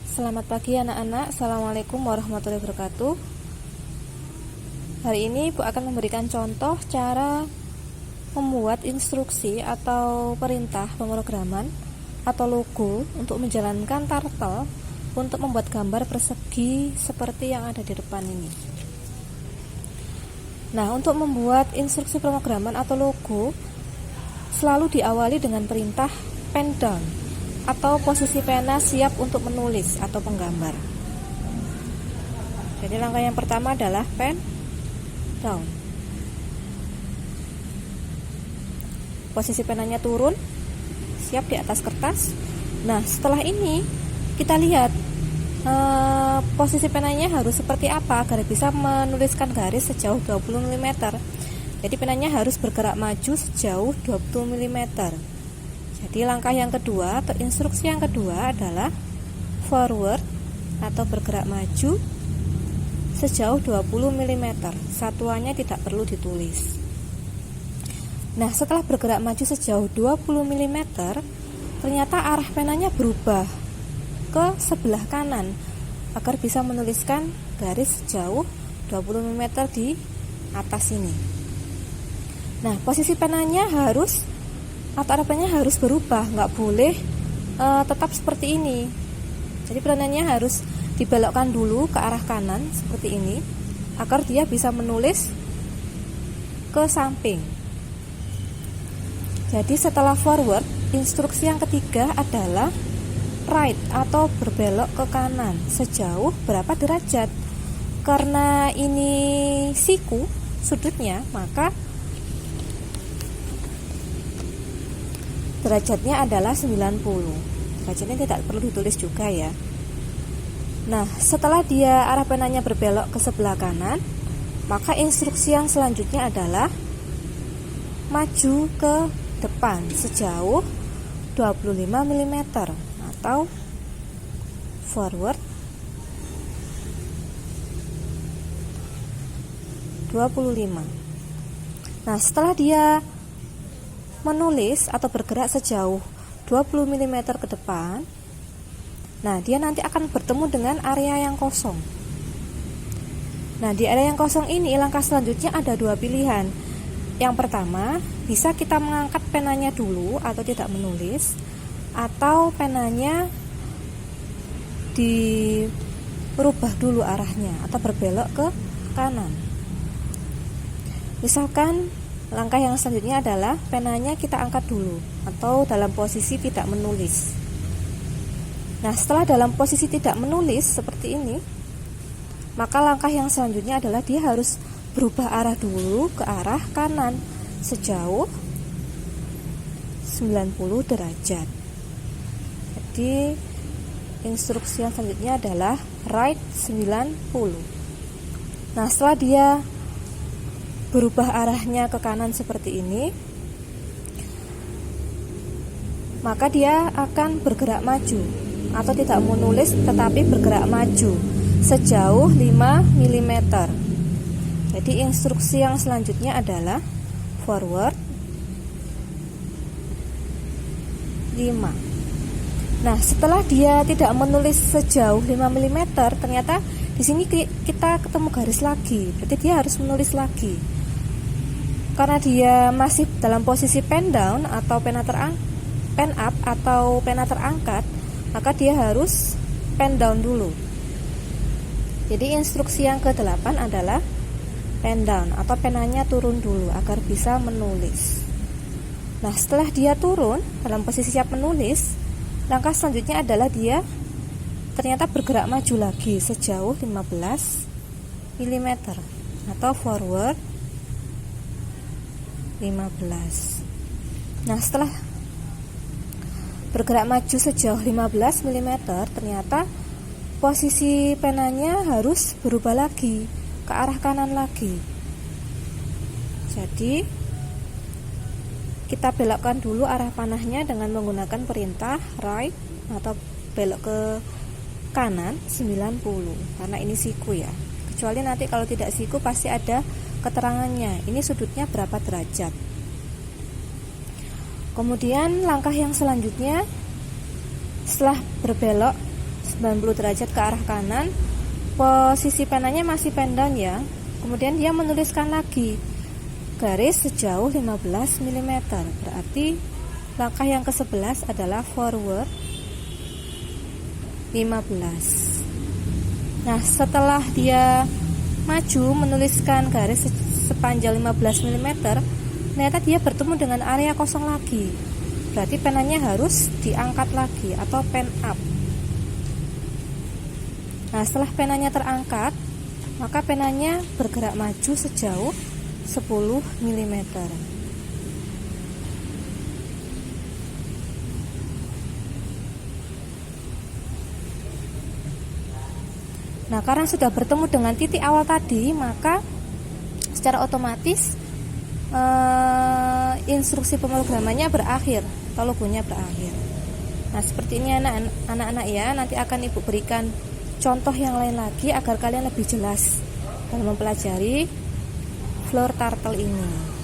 Selamat pagi anak-anak. Assalamualaikum warahmatullahi wabarakatuh. Hari ini Ibu akan memberikan contoh cara membuat instruksi atau perintah pemrograman atau logo untuk menjalankan turtle untuk membuat gambar persegi seperti yang ada di depan ini. Nah, untuk membuat instruksi pemrograman atau logo selalu diawali dengan perintah pen down atau posisi pena siap untuk menulis atau menggambar. Jadi langkah yang pertama adalah pen down. Posisi penanya turun, siap di atas kertas. Nah, setelah ini kita lihat posisi penanya harus seperti apa agar bisa menuliskan garis sejauh 20 mm. Jadi penanya harus bergerak maju sejauh 20 mm. Jadi langkah yang kedua atau instruksi yang kedua adalah forward atau bergerak maju sejauh 20 mm. Satuannya tidak perlu ditulis. Nah, setelah bergerak maju sejauh 20 mm, ternyata arah penanya berubah ke sebelah kanan agar bisa menuliskan garis sejauh 20 mm di atas ini. Nah, posisi penanya harus atau arah penanya harus berubah, nggak boleh tetap seperti ini. Jadi penanya harus dibelokkan dulu ke arah kanan seperti ini agar dia bisa menulis ke samping. Jadi setelah forward, instruksi yang ketiga adalah right atau berbelok ke kanan sejauh berapa derajat. Karena ini siku sudutnya, maka derajatnya adalah 90. Derajatnya tidak perlu ditulis juga ya. Nah, setelah dia arah penanya berbelok ke sebelah kanan, maka instruksi yang selanjutnya adalah maju ke depan sejauh 25 mm atau forward 25. Nah, setelah dia menulis atau bergerak sejauh 20 mm ke depan, nah dia nanti akan bertemu dengan area yang kosong. Nah, di area yang kosong ini langkah selanjutnya ada dua pilihan. Yang pertama, bisa kita mengangkat penanya dulu atau tidak menulis, atau penanya dirubah dulu arahnya atau berbelok ke kanan. Misalkan langkah yang selanjutnya adalah penanya kita angkat dulu atau dalam posisi tidak menulis. Nah, setelah dalam posisi tidak menulis seperti ini, maka langkah yang selanjutnya adalah dia harus berubah arah dulu ke arah kanan sejauh 90 derajat. Jadi instruksi yang selanjutnya adalah right 90. Nah, setelah dia berubah arahnya ke kanan seperti ini, maka dia akan bergerak maju atau tidak menulis tetapi bergerak maju sejauh 5 mm. Jadi instruksi yang selanjutnya adalah forward 5. Nah, setelah dia tidak menulis sejauh 5 mm, ternyata di sini kita ketemu garis lagi. Berarti dia harus menulis lagi. Karena dia masih dalam posisi pen down atau pen up atau pena terangkat, maka dia harus pen down dulu. Jadi instruksi yang ke-8 adalah pen down atau penanya turun dulu agar bisa menulis. Nah, setelah dia turun dalam posisi siap menulis, langkah selanjutnya adalah dia ternyata bergerak maju lagi sejauh 15 mm atau forward 15. Nah, setelah bergerak maju sejauh 15 mm, ternyata posisi penanya harus berubah lagi ke arah kanan lagi. Jadi kita belokkan dulu arah panahnya dengan menggunakan perintah right atau belok ke kanan 90, karena ini siku ya. Kecuali nanti kalau tidak siku pasti ada keterangannya, ini sudutnya berapa derajat. Kemudian langkah yang selanjutnya, setelah berbelok 90 derajat ke arah kanan, posisi penanya masih pendang ya. Kemudian dia menuliskan lagi garis sejauh 15 mm. Berarti langkah yang ke-11 adalah forward 15. Nah, setelah dia maju menuliskan garis sepanjang 15 mm, ternyata dia bertemu dengan area kosong lagi. Berarti penanya harus diangkat lagi atau pen up. Nah, setelah penanya terangkat, maka penanya bergerak maju sejauh 10 mm. Nah, karena sudah bertemu dengan titik awal tadi, maka secara otomatis instruksi pemrogramannya berakhir atau logonya berakhir. Nah, seperti ini anak-anak ya. Nanti akan Ibu berikan contoh yang lain lagi agar kalian lebih jelas dalam mempelajari floor turtle ini.